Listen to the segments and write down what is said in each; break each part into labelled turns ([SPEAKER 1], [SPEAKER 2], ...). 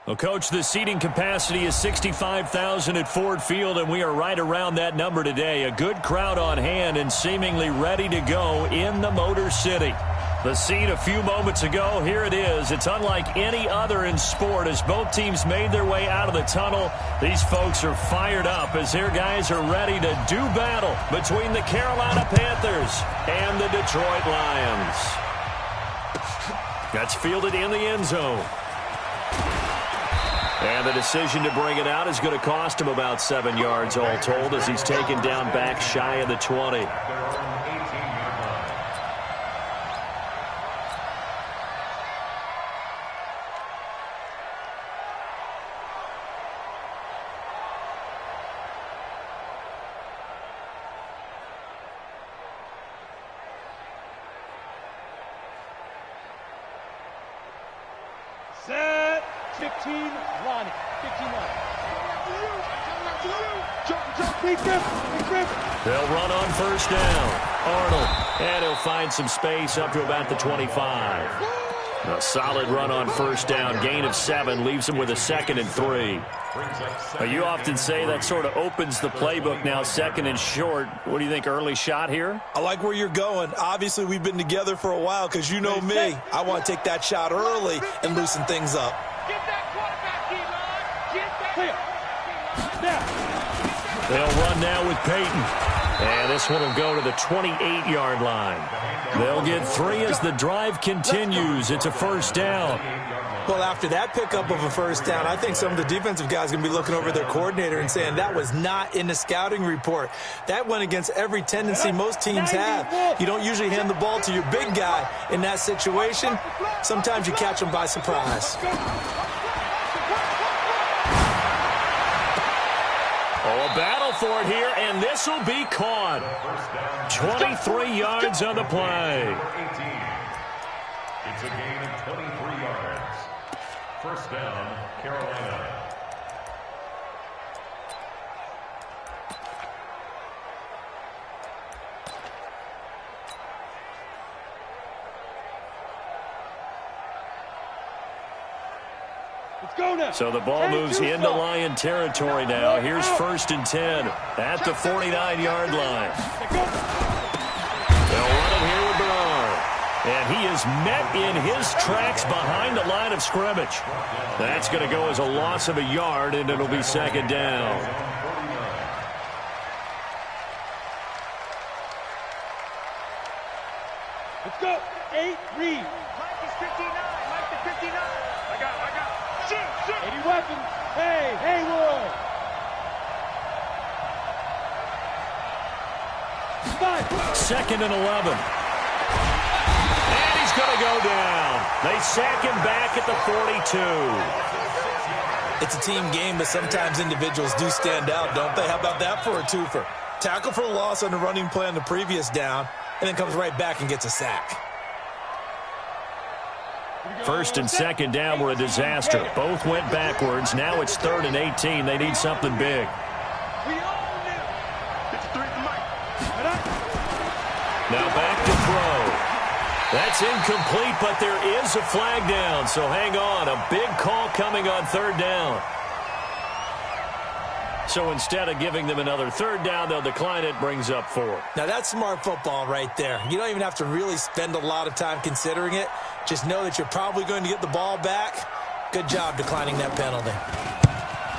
[SPEAKER 1] Well, Coach, the seating capacity is 65,000 at Ford Field, and we are right around that number today. A good crowd on hand and seemingly ready to go in the Motor City. The scene a few moments ago, here it is. It's unlike any other in sport as both teams made their way out of the tunnel. These folks are fired up as their guys are ready to do battle between the Carolina Panthers and the Detroit Lions. That's fielded in the end zone. And the decision to bring it out is going to cost him about 7 yards all told as he's taken down back shy of the 20.
[SPEAKER 2] Set. 15 line. 15 line.
[SPEAKER 1] They'll run on first down. Arnold. And he'll find some space up to about the 25. A solid run on first down. Gain of 7 leaves him with a 2nd and 3. You often say that sort of opens the playbook now, 2nd and short. What do you think, early shot here?
[SPEAKER 3] I like where you're going. Obviously, we've been together for a while because you know me. I want to take that shot early and loosen things up.
[SPEAKER 2] Get that quarterback, D-line. Get that.
[SPEAKER 1] They'll run now with Peyton. And this one will go to the 28-yard line. They'll get 3 as the drive continues. It's a first down.
[SPEAKER 3] Well, after that pickup of a first down, I think some of the defensive guys are going to be looking over their coordinator and saying that was not in the scouting report. That went against every tendency most teams have. You don't usually hand the ball to your big guy in that situation. Sometimes you catch them by surprise.
[SPEAKER 1] Oh, a battle for it here, and this will be caught. 23 yards on the play.
[SPEAKER 4] It's a gain of 23 yards. First down, Carolina.
[SPEAKER 1] So the ball moves into Lion territory now. Here's 1st and 10 at the 49-yard line. They'll run it here with Bernard. And he is met in his tracks behind the line of scrimmage. That's going to go as a loss of a yard, and it'll be 2nd down.
[SPEAKER 2] Let's go. 8, read. Mike is 59. Mike is 59. I got it. Shoot. 80 weapons. Hey, Haywood.
[SPEAKER 1] 2nd and 11. And he's going to go down. They sack him back at the 42.
[SPEAKER 3] It's a team game, but sometimes individuals do stand out, don't they? How about that for a twofer? Tackle for a loss on the running play on the previous down, and then comes right back and gets a sack.
[SPEAKER 1] 1st and 2nd down were a disaster. Both went backwards. Now it's 3rd and 18. They need something big. Now back to throw. That's incomplete, but there is a flag down. So hang on. A big call coming on 3rd down. So instead of giving them another 3rd down, they'll decline it. Brings up 4.
[SPEAKER 3] Now that's smart football right there. You don't even have to really spend a lot of time considering it. Just know that you're probably going to get the ball back. Good job declining that penalty.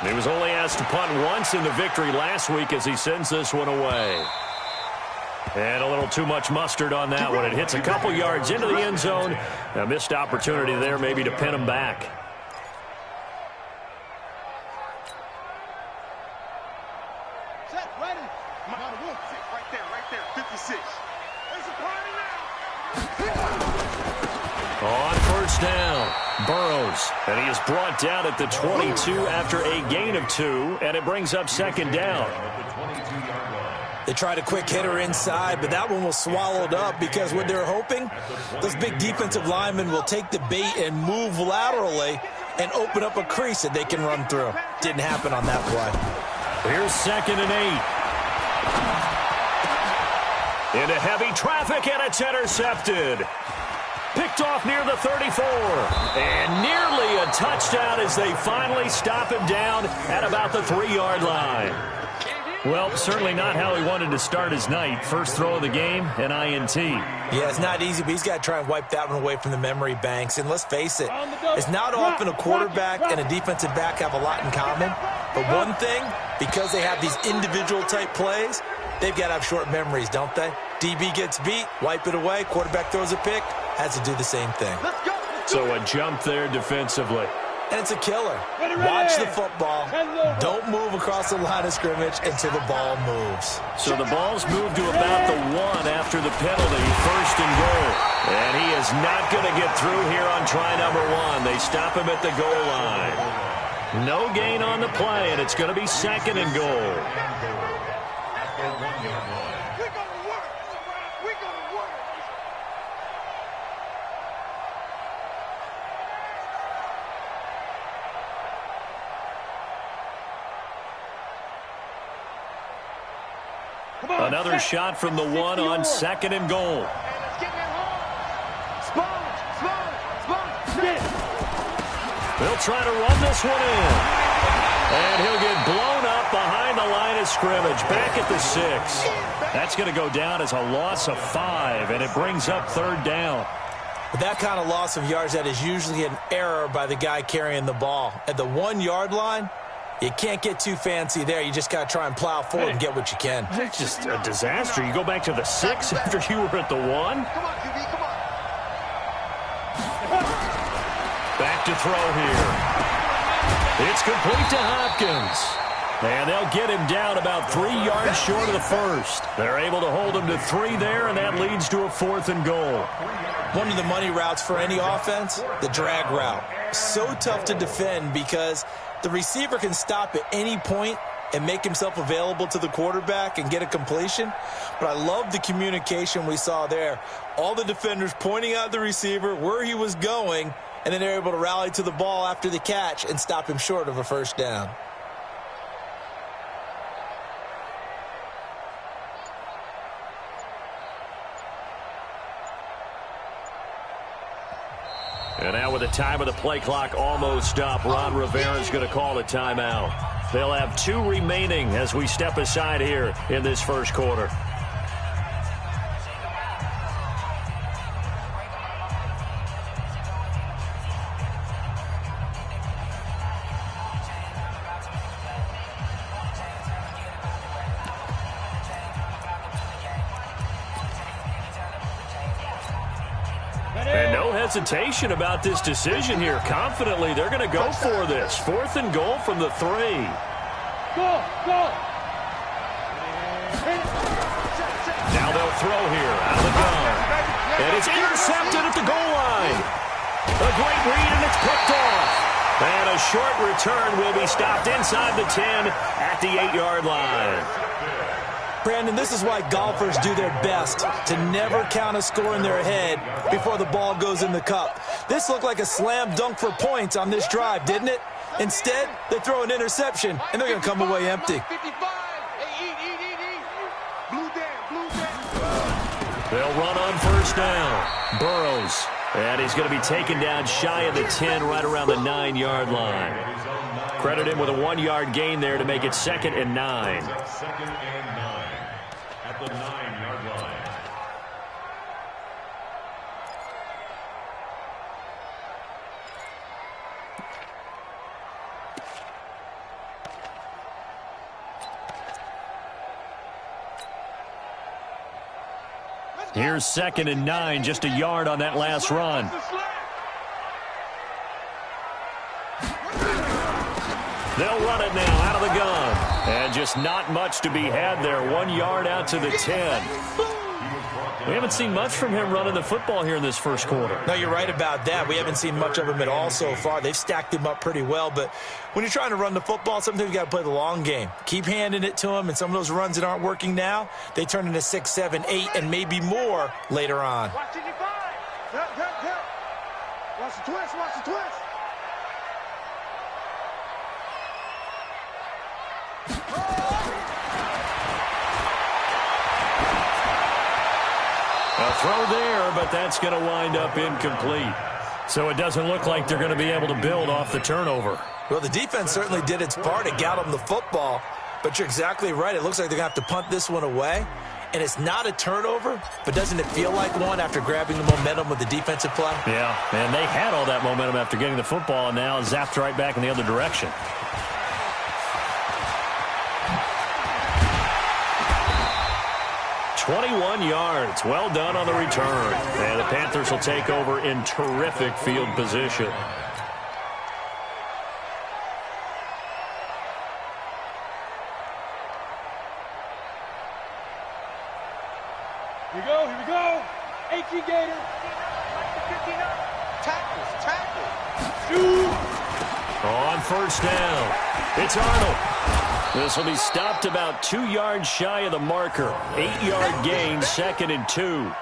[SPEAKER 1] He was only asked to punt once in the victory last week as he sends this one away. And a little too much mustard on that one. It hits a couple yards into the end zone. A missed opportunity there maybe to pin him back.
[SPEAKER 2] Set, ready. Right there. 56. There's a party now.
[SPEAKER 1] On first down, Burrows. And he is brought down at the 22 after a gain of 2. And it brings up 2nd down.
[SPEAKER 3] They tried a quick hitter inside, but that one was swallowed up because what they're hoping, those big defensive linemen will take the bait and move laterally and open up a crease that they can run through. Didn't happen on that play.
[SPEAKER 1] Here's 2nd and 8. Into heavy traffic, and it's intercepted. picked off near the 34. And nearly a touchdown as they finally stop him down at about the 3-yard line. Well, certainly not how he wanted to start his night. First throw of the game, an INT.
[SPEAKER 3] Yeah, it's not easy, but he's got to try and wipe that one away from the memory banks. And let's face it, it's not often a quarterback and a defensive back have a lot in common. But one thing, because they have these individual-type plays, they've got to have short memories, don't they? DB gets beat, wipe it away, quarterback throws a pick, has to do the same thing.
[SPEAKER 1] So a jump there defensively.
[SPEAKER 3] And it's a killer. Watch the football. Don't move across the line of scrimmage until the ball moves.
[SPEAKER 1] So the ball's moved to about the 1 after the penalty, 1st and goal. And he is not going to get through here on try number 1. They stop him at the goal line. No gain on the play, and it's going to be 2nd and goal. Another shot from the 1 on 2nd and goal. They'll try to run this one in. And he'll get blown up behind the line of scrimmage, back at the 6. That's going to go down as a loss of 5, and it brings up 3rd down.
[SPEAKER 3] With that kind of loss of yards, that is usually an error by the guy carrying the ball. At the 1-yard line, you can't get too fancy there. You just got to try and plow forward and get what you can.
[SPEAKER 1] It's just a disaster. You go back to the 6 after you were at the 1.
[SPEAKER 2] Come on, QB, come on.
[SPEAKER 1] Back to throw here. It's complete to Hopkins. And they'll get him down about 3 yards short of the 1st. They're able to hold him to 3 there, and that leads to a 4th and goal.
[SPEAKER 3] One of the money routes for any offense, the drag route. So tough to defend because the receiver can stop at any point and make himself available to the quarterback and get a completion. But I love the communication we saw there. All the defenders pointing out the receiver, where he was going, and then they're able to rally to the ball after the catch and stop him short of a 1st down.
[SPEAKER 1] And now with the time of the play clock almost up, Ron Rivera is going to call a timeout. They'll have 2 remaining as we step aside here in this 1st quarter. And no hesitation about this decision here. Confidently, they're going to go for this. 4th and goal from the 3.
[SPEAKER 2] Go, go.
[SPEAKER 1] Now they'll throw here out of the gun. And it's intercepted at the goal line. A great read, and it's picked off. And a short return will be stopped inside the 10 at the 8-yard line.
[SPEAKER 3] Brandon, this is why golfers do their best to never count a score in their head before the ball goes in the cup. This looked like a slam dunk for points on this drive, didn't it? Instead, they throw an interception, and they're going to come away empty.
[SPEAKER 1] They'll run on 1st down. Burrows. And he's going to be taken down shy of the 10, right around the 9-yard line. Credit him with a 1-yard gain there to make it 2nd and 9.
[SPEAKER 4] 2nd and 9 at the 9-yard line.
[SPEAKER 1] Here's 2nd and 9, just a yard on that last run. They'll run it now out of the gun. And just not much to be had there. 1 yard out to the 10. We haven't seen much from him running the football here in this 1st quarter.
[SPEAKER 3] No, you're right about that. We haven't seen much of him at all so far. They've stacked him up pretty well. But when you're trying to run the football, sometimes you got to play the long game. Keep handing it to him, and some of those runs that aren't working now, they turn into 6, 7, 8, and maybe more later on.
[SPEAKER 2] Watch the twist, watch the twist.
[SPEAKER 1] A throw there, but that's going to wind up incomplete. So it doesn't look like they're going to be able to build off the turnover.
[SPEAKER 3] Well, the defense certainly did its part to get them the football, but you're exactly right. It looks like they're going to have to punt this one away, and it's not a turnover, but doesn't it feel like one after grabbing the momentum with the defensive play?
[SPEAKER 1] Yeah, and they had all that momentum after getting the football, and now zapped right back in the other direction. "21 yards. Well done on the return. And the Panthers will take over in terrific field position.
[SPEAKER 2] Here we go. 18 Gator. Tackles. Shoot.
[SPEAKER 1] On first down, it's Arnold. This will be stopped about 2 yards shy of the marker. 8-yard gain, 2nd and 2.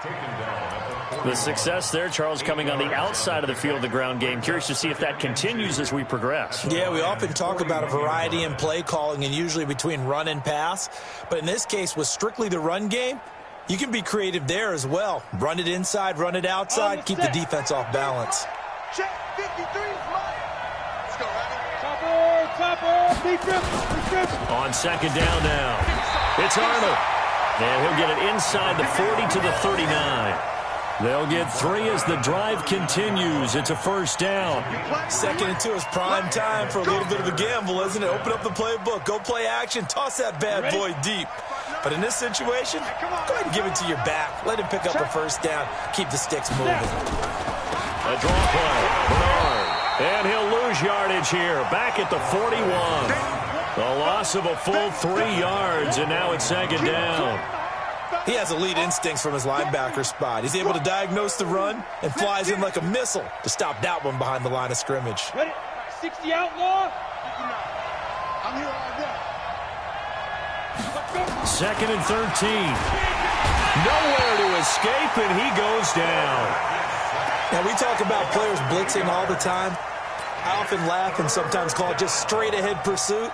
[SPEAKER 1] The success there, Charles, coming on the outside of the field, the ground game. Curious to see if that continues as we progress.
[SPEAKER 3] Yeah, we often talk about a variety in play calling and usually between run and pass. But in this case, with strictly the run game, you can be creative there as well. Run it inside, run it outside, keep the defense off balance.
[SPEAKER 2] Check 53. Let's go, Topper.
[SPEAKER 1] On second down now, it's Arnold. And he'll get it inside the 40 to the 39. They'll get 3 as the drive continues. It's a first down.
[SPEAKER 3] 2nd and 2 is prime time for a little bit of a gamble, isn't it? Open up the playbook, go play action, toss that bad boy deep. But in this situation, go ahead and give it to your back. Let him pick up a first down. Keep the sticks moving.
[SPEAKER 1] A draw play. Bernard. And he'll lose yardage here. Back at the 41. The loss of a full 3 yards, and now it's 2nd down.
[SPEAKER 3] He has elite instincts from his linebacker spot. He's able to diagnose the run and flies in like a missile to stop that one behind the line of scrimmage.
[SPEAKER 2] Ready? 60 outlaw. I'm here all day.
[SPEAKER 1] 2nd and 13. Nowhere to escape, and he goes down.
[SPEAKER 3] Now, we talk about players blitzing all the time. I often laugh and sometimes call it just straight-ahead pursuit.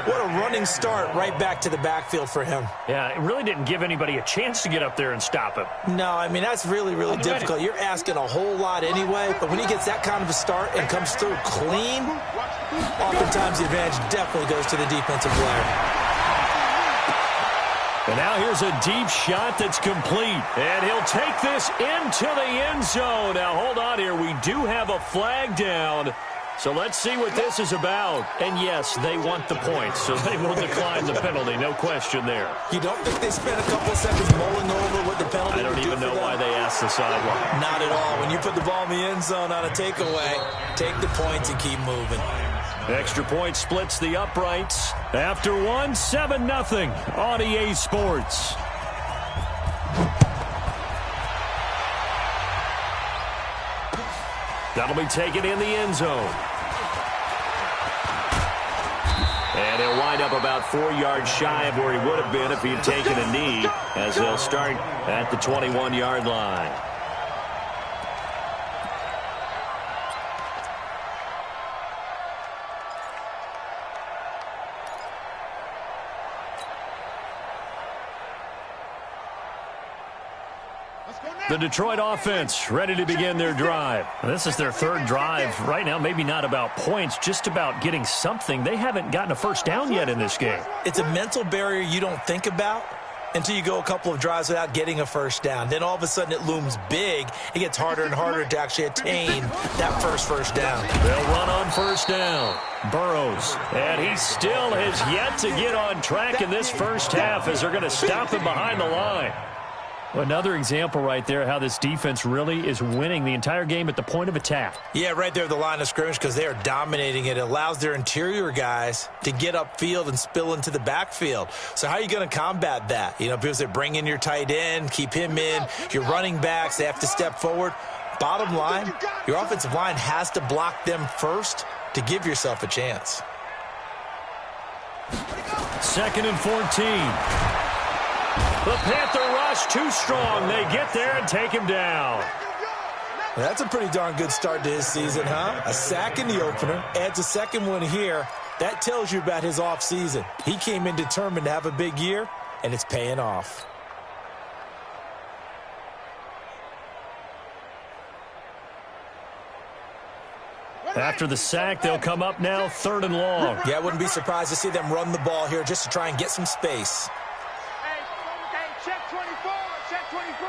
[SPEAKER 3] What a running start right back to the backfield for him.
[SPEAKER 1] Yeah, it really didn't give anybody a chance to get up there and stop him.
[SPEAKER 3] No, I mean, that's really, really difficult. You're asking a whole lot anyway, but when he gets that kind of a start and comes through clean, oftentimes the advantage definitely goes to the defensive player.
[SPEAKER 1] And now here's a deep shot that's complete. And he'll take this into the end zone. Now, hold on here. We do have a flag down. So let's see what this is about. And, yes, they want the points, so they will decline the penalty. No question there.
[SPEAKER 3] You don't think they spent a couple of seconds mulling over what the penalty
[SPEAKER 1] I don't even know why they asked the sideline.
[SPEAKER 3] Not at all. When you put the ball in the end zone on a takeaway, take the points and keep moving.
[SPEAKER 1] Extra point splits the uprights. After one, 7-0 on EA Sports. That'll be taken in the end zone. And he'll wind up about 4 yards shy of where he would have been if he had taken a knee, as they'll start at the 21-yard line. The Detroit offense ready to begin their drive. This is their 3rd drive right now. Maybe not about points, just about getting something. They haven't gotten a first down yet in this game.
[SPEAKER 3] It's a mental barrier you don't think about until you go a couple of drives without getting a first down. Then all of a sudden it looms big. It gets harder and harder to actually attain that first down.
[SPEAKER 1] They'll run on first down. Burrows. And he still has yet to get on track in this first half as they're going to stop him behind the line. Another example right there how this defense really is winning the entire game at the point of attack.
[SPEAKER 3] Yeah, right there at the line of scrimmage because they are dominating it. It allows their interior guys to get upfield and spill into the backfield. So how are you going to combat that? You know, because they bring in your tight end, keep him in. Your running backs, they have to step forward. Bottom line, your offensive line has to block them first to give yourself a chance.
[SPEAKER 1] 2nd and 14. The Panther rush too strong. They get there and take him down.
[SPEAKER 3] That's a pretty darn good start to his season, huh? A sack in the opener, adds a second one here. That tells you about his offseason. He came in determined to have a big year, and it's paying off.
[SPEAKER 1] After the sack, they'll come up now 3rd and long.
[SPEAKER 3] Yeah, I wouldn't be surprised to see them run the ball here just to try and get some space.
[SPEAKER 2] Hey, check 24, check 24.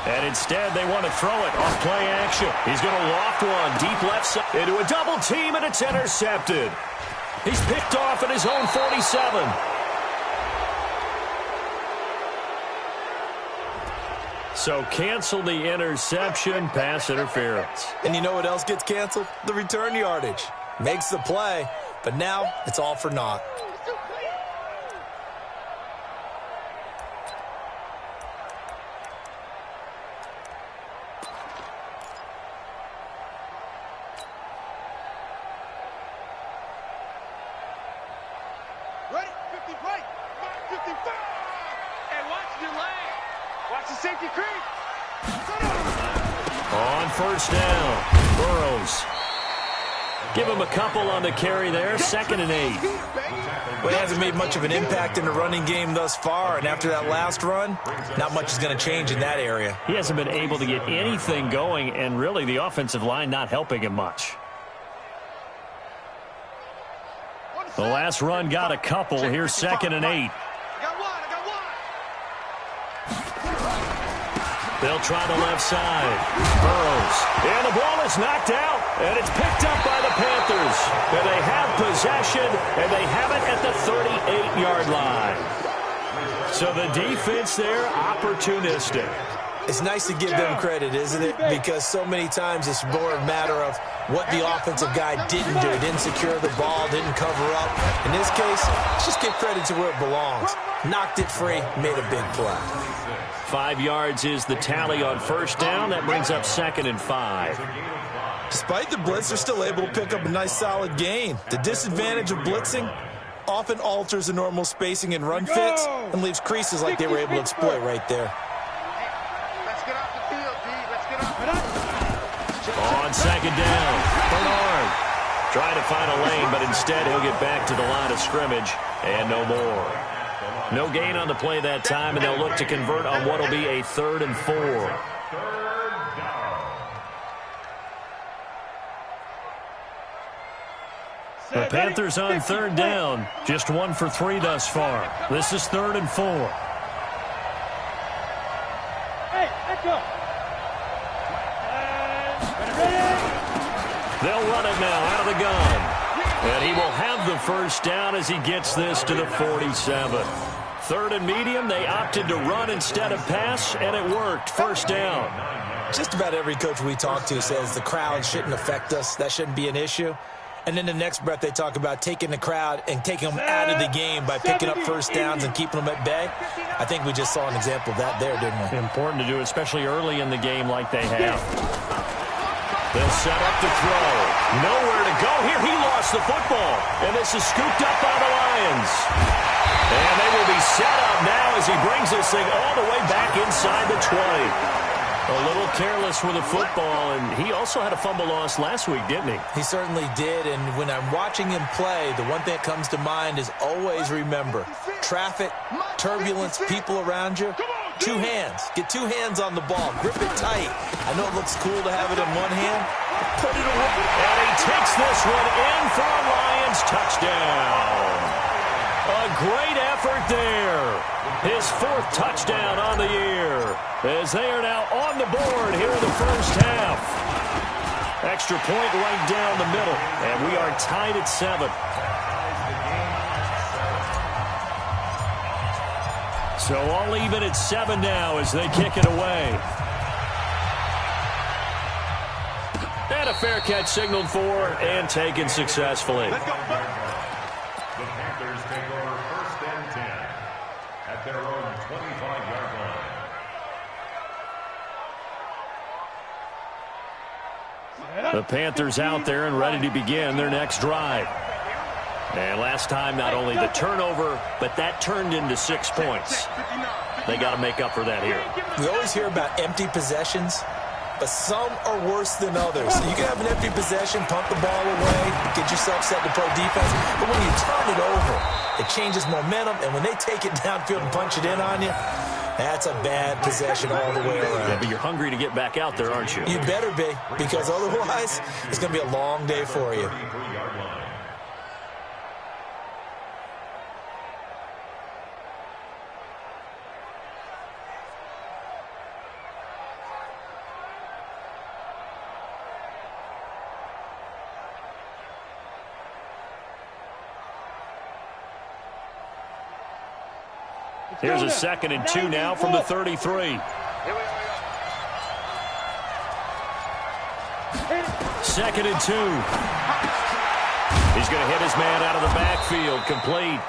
[SPEAKER 1] And instead, they want to throw it off play action. He's going to loft one deep left side into a double team, and it's intercepted. He's picked off at his own 47. So cancel the interception, pass interference.
[SPEAKER 3] And you know what else gets canceled? The return yardage. Makes the play, but now it's all for naught.
[SPEAKER 2] Ready? 50 play. 55. And watch the lane. Watch the safety creep.
[SPEAKER 1] On 1st down, Burrows. Give him a couple on the carry there, 2nd and 8.
[SPEAKER 3] Well, he hasn't made much of an impact in the running game thus far, and after that last run, not much is going to change in that area.
[SPEAKER 1] He hasn't been able to get anything going, and really the offensive line not helping him much. The last run got a couple. Here's 2nd and 8. They'll try the left side. Burrows. And the ball is knocked out. And it's picked up by the Panthers. And they have possession. And they have it at the 38-yard line. So the defense there, opportunistic.
[SPEAKER 3] It's nice to give them credit, isn't it? Because so many times it's more a matter of what the offensive guy didn't do. Didn't secure the ball, didn't cover up. In this case, let's just give credit to where it belongs. Knocked it free, made a big play.
[SPEAKER 1] 5 yards is the tally on 1st down. That brings up 2nd and 5.
[SPEAKER 3] Despite the blitz, they're still able to pick up a nice solid gain. The disadvantage of blitzing often alters the normal spacing and run fits and leaves creases like they were able to exploit right there.
[SPEAKER 1] On 2nd down, Bernard trying to find a lane, but instead he'll get back to the line of scrimmage and no more. No gain on the play that time, and they'll look to convert on what will be a 3rd and 4. The Panthers on 3rd down, just 1 for 3 thus far. This is 3rd and 4.
[SPEAKER 2] Hey, let's go.
[SPEAKER 1] They'll run it now out of the gun. And he will have the 1st down as he gets this to the 47. 3rd and medium, they opted to run instead of pass, and it worked. 1st down.
[SPEAKER 3] Just about every coach we talk to says the crowd shouldn't affect us. That shouldn't be an issue. And then the next breath they talk about taking the crowd and taking them out of the game by picking up 1st downs and keeping them at bay. I think we just saw an example of that there, didn't we?
[SPEAKER 1] Important to do, especially early in the game like they have. They'll set up to throw. Nowhere to go here. He lost the football. And this is scooped up by the Lions. And they will be set up now as he brings this thing all the way back inside the 20. A little careless with the football, and he also had a fumble loss last week, didn't he?
[SPEAKER 3] He certainly did, and when I'm watching him play, the one thing that comes to mind is always remember, traffic, turbulence, people around you, 2 hands. Get 2 hands on the ball. Grip it tight. I know it looks cool to have it in one hand. Put it away.
[SPEAKER 1] And he takes this one in for a Lions touchdown. A great effort there. His 4th touchdown on the year as they are now on the board here in the 1st half. Extra point right down the middle, and we are tied at 7. So all even at 7 now as they kick it away. And a fair catch signaled for and taken successfully.
[SPEAKER 4] The Panthers take over 1st and 10 at their own 25-yard line.
[SPEAKER 1] The Panthers out there and ready to begin their next drive. And last time, not only the turnover, but that turned into 6 points. They got to make up for that here.
[SPEAKER 3] We always hear about empty possessions. but some are worse than others. So you can have an empty possession, punt the ball away, get yourself set to play defense. But when you turn it over, it changes momentum, and when they take it downfield and punch it in on you, that's a bad possession all the way around.
[SPEAKER 1] Yeah, but you're hungry to get back out there, aren't you?
[SPEAKER 3] You better be, because otherwise it's going to be a long day for you.
[SPEAKER 1] Here's a 2nd and 2 now from the 33. 2nd and 2. He's going to hit his man out of the backfield, complete.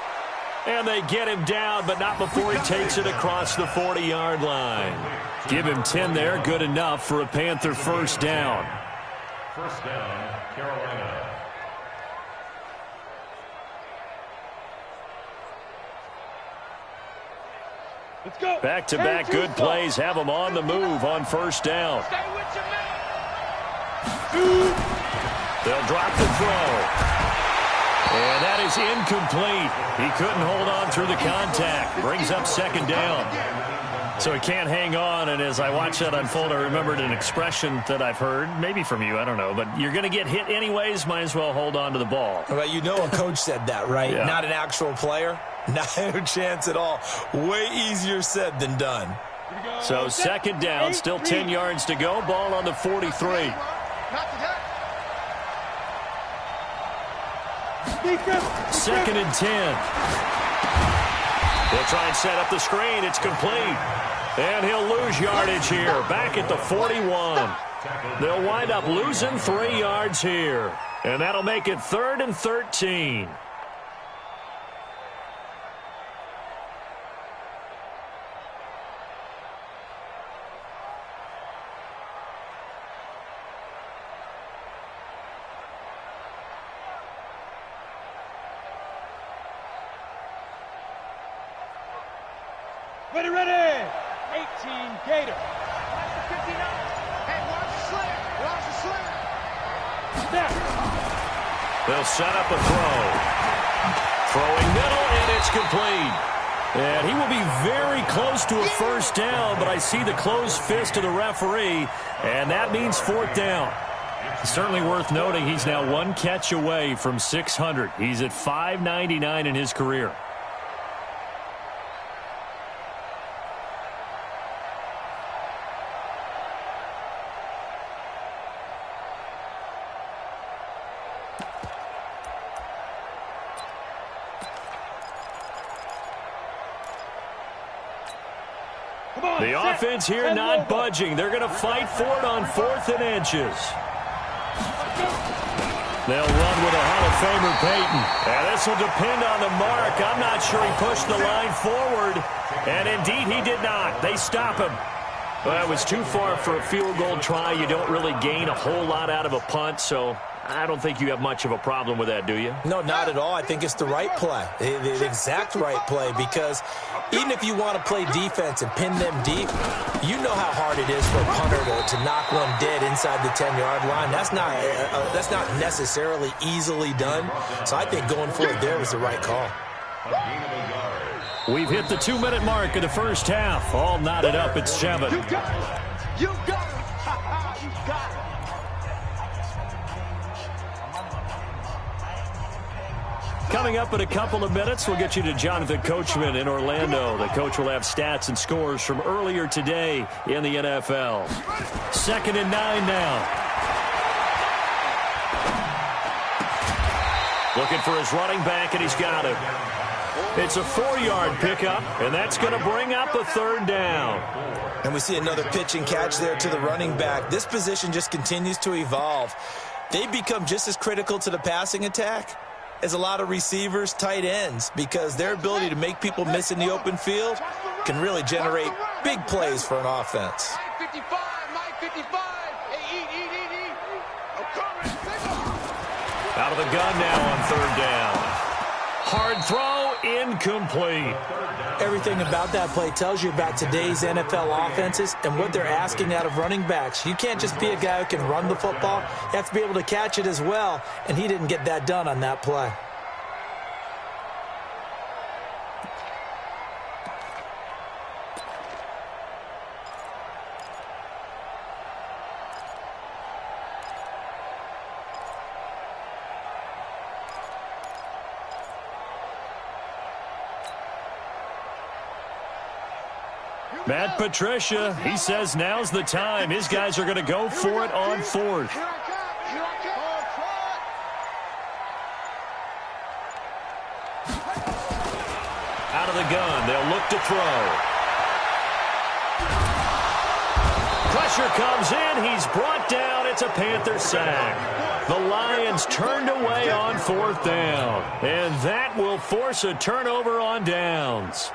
[SPEAKER 1] And they get him down, but not before he takes it across the 40-yard line. Give him 10 there, good enough for a Panther first down.
[SPEAKER 4] First down, Carolina.
[SPEAKER 1] Back-to-back good plays have them on the move on first down. They'll drop the throw. And that is incomplete. He couldn't hold on through the contact. Brings up 2nd down. So he can't hang on, and as I watch that unfold, I remembered an expression that I've heard, maybe from you, I don't know, but you're going to get hit anyways, might as well hold on to the ball.
[SPEAKER 3] Well, you know a coach said that, right?
[SPEAKER 1] Yeah.
[SPEAKER 3] Not an actual player. No chance at all. Way easier said than done.
[SPEAKER 1] So 2nd down, still 10 yards to go. Ball on the 43. 2nd and 10. They'll try and set up the screen. It's complete. And he'll lose yardage here. Back at the 41. They'll wind up losing 3 yards here. And that'll make it 3rd and 13.
[SPEAKER 2] Ready. 18 Gator. 59. Hey, watch the slant. Watch the slant. Snap.
[SPEAKER 1] They'll set up a throw. Throwing middle, and it's complete. And he will be very close to a first down, but I see the closed fist of the referee, and that means 4th down. Certainly worth noting he's now 1 catch away from 600. He's at 599 in his career. The offense here not budging. They're going to fight for it on 4th and inches. They'll run with a Hall of Famer, Peyton. And this will depend on the mark. I'm not sure he pushed the line forward. And indeed, he did not. They stop him. Well, it was too far for a field goal try. You don't really gain a whole lot out of a punt, so I don't think you have much of a problem with that, do you?
[SPEAKER 3] No, not at all. I think it's the right play, the exact right play, because even if you want to play defense and pin them deep, you know how hard it is for a punter to knock one dead inside the 10-yard line. That's not necessarily easily done. So I think going for it there was the right call.
[SPEAKER 1] We've hit the 2-minute mark of the first half. All knotted up at 7.
[SPEAKER 2] You got it. You got it. You got it.
[SPEAKER 1] Coming up in a couple of minutes, we'll get you to Jonathan Coachman in Orlando. The coach will have stats and scores from earlier today in the NFL. 2nd and 9 now. Looking for his running back, and he's got him. It's a 4-yard pickup, and that's going to bring up a 3rd down.
[SPEAKER 3] And we see another pitch and catch there to the running back. This position just continues to evolve. They become just as critical to the passing attack as a lot of receivers, tight ends, because their ability to make people miss in the open field can really generate big plays for an offense.
[SPEAKER 2] Mike 55, Mike 55. Hey, eat.
[SPEAKER 1] Out of the gun now on 3rd down. Hard throw incomplete.
[SPEAKER 3] Everything about that play tells you about today's NFL offenses and what they're asking out of running backs. You can't just be a guy who can run the football. You have to be able to catch it as well, and he didn't get that done on that play.
[SPEAKER 1] Matt Patricia, he says now's the time. His guys are going to go for it on fourth. Out of the gun, they'll look to throw. Pressure comes in, he's brought down. It's a Panther sack. The Lions turned away on fourth down, and that will force a turnover on downs.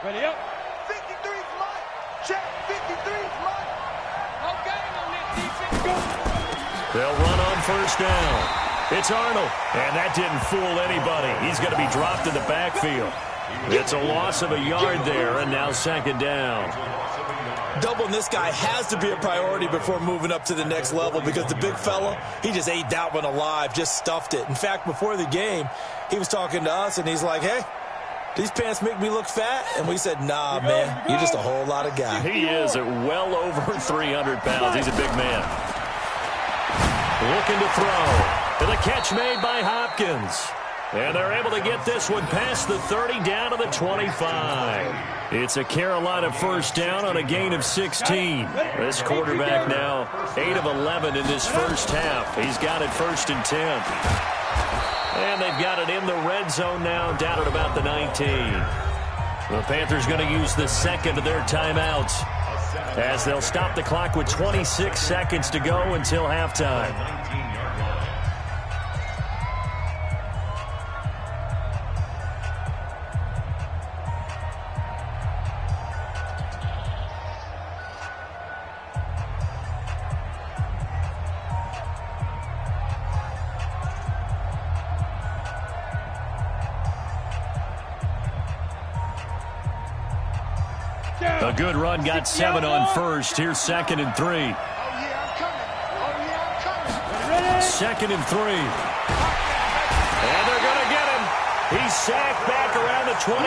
[SPEAKER 2] Ready up. 53's mine. Check. 53's mine. Okay, on that defense. Go.
[SPEAKER 1] They'll run on first down. It's Arnold, and that didn't fool anybody. He's going to be dropped in the backfield. It's a loss of a yard there, and now second down.
[SPEAKER 3] Doubling this guy has to be a priority before moving up to the next level because the big fella, he just ate that one alive, just stuffed it. In fact, before the game, he was talking to us, and he's like, hey, these pants make me look fat? And we said, nah, man, you're just a whole lot of guy.
[SPEAKER 1] He is at well over 300 pounds. He's a big man. Looking to throw. And the catch made by Hopkins. And they're able to get this one past the 30 down to the 25. It's a Carolina first down on a gain of 16. This quarterback now 8 of 11 in this first half. He's got it first and 10. And they've got it in the red zone now, down at about the 19. The Panthers going to use the second of their timeouts as they'll stop the clock with 26 seconds to go until halftime. A good run, got 7 on first. Here's second and 3. Second and 3. And they're going to get him. He's sacked back around the 28.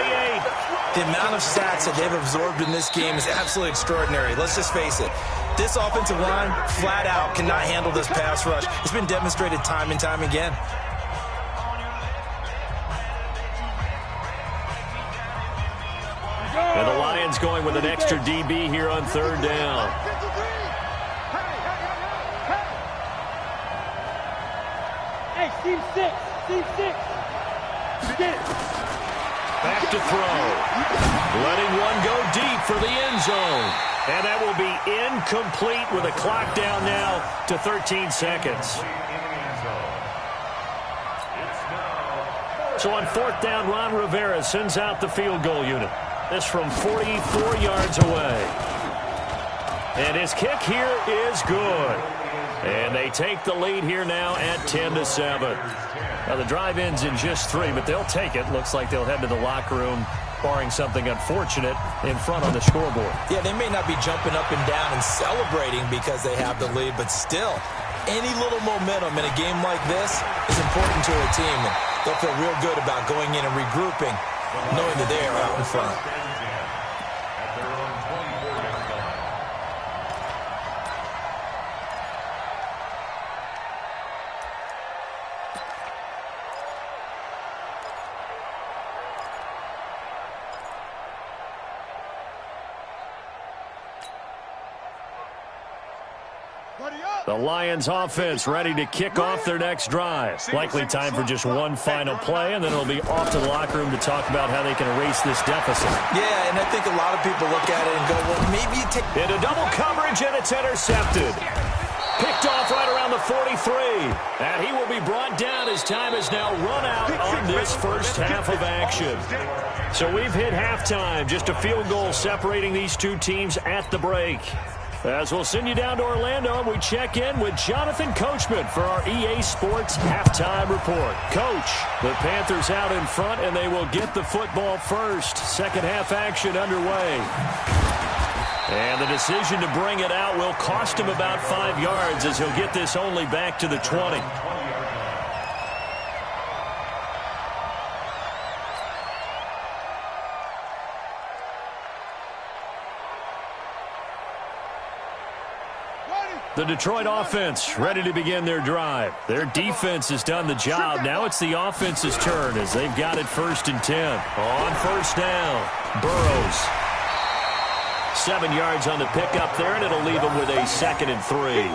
[SPEAKER 3] The amount of sacks that they've absorbed in this game is absolutely extraordinary. Let's just face it. This offensive line, flat out, cannot handle this pass rush. It's been demonstrated time and time again.
[SPEAKER 1] And the Lions going with an extra DB here on third down.
[SPEAKER 2] Hey, team 6. Team 6. Get it.
[SPEAKER 1] Back to throw. Letting one go deep for the end zone. And that will be incomplete with a clock down now to 13 seconds. So on fourth down, Ron Rivera sends out the field goal unit. This from 44 yards away. And his kick here is good. And they take the lead here now at 10-7. Now the drive ends in just 3, but they'll take it. Looks like they'll head to the locker room, barring something unfortunate, in front on the scoreboard.
[SPEAKER 3] Yeah, they may not be jumping up and down and celebrating because they have the lead, but still, any little momentum in a game like this is important to a team. And they'll feel real good about going in and regrouping, knowing that they are out in front.
[SPEAKER 1] The Lions offense ready to kick off their next drive. Likely time for just one final play, and then it'll be off to the locker room to talk about how they can erase this deficit.
[SPEAKER 3] Yeah, and I think a lot of people look at it and go, well, maybe you take...
[SPEAKER 1] Into double coverage, and it's intercepted. Picked off right around the 43. And he will be brought down as time has now run out on this first half of action. So we've hit halftime. Just a field goal separating these two teams at the break. As we'll send you down to Orlando, we check in with Jonathan Coachman for our EA Sports Halftime Report. Coach, the Panthers out in front, and they will get the football first. Second half action underway. And the decision to bring it out will cost him about 5 yards as he'll get this only back to the 20. The Detroit offense ready to begin their drive. Their defense has done the job. Now it's the offense's turn as they've got it 1st and 10. On first down, Burrows. 7 yards on the pickup there, and it'll leave them with a 2nd and 3.